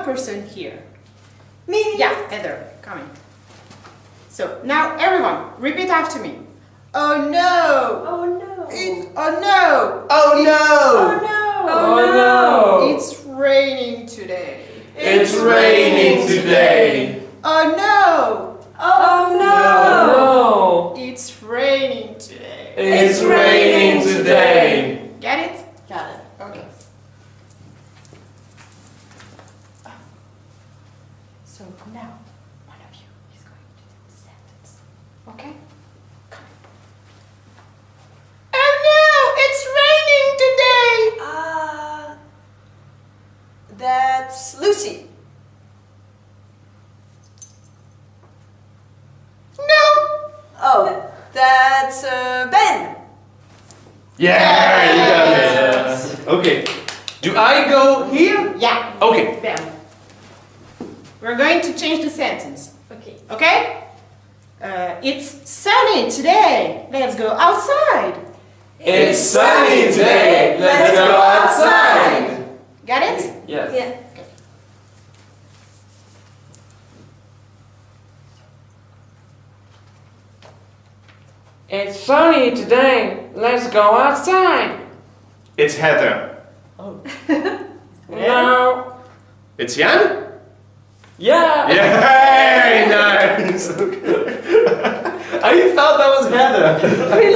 person here? Me. Yeah, Heather, coming. So now everyone, repeat after me. Oh no! Oh no. Oh no! Oh no! Oh no. Oh no! It's raining today. It's raining today. Oh no! Oh no. Oh no! It's raining today. It's raining today. Get it? Got it. Okay. So now, one of you is going to do the sentence. Okay? Come. Oh no! It's raining today! That's Lucy. No! Oh, that's Ben. Yeah, you got it. Yes. Okay. Do I go here? Yeah. Okay. Then. We're going to change the sentence. Okay. Okay? It's sunny today. Let's go outside. It's sunny today. Let's go outside. Got it? Yes. Yeah. It's sunny today. Let's go outside. It's Heather. Oh. No. It's Jan? Yeah. Yay! Nice. Okay. I thought that was Heather. Really?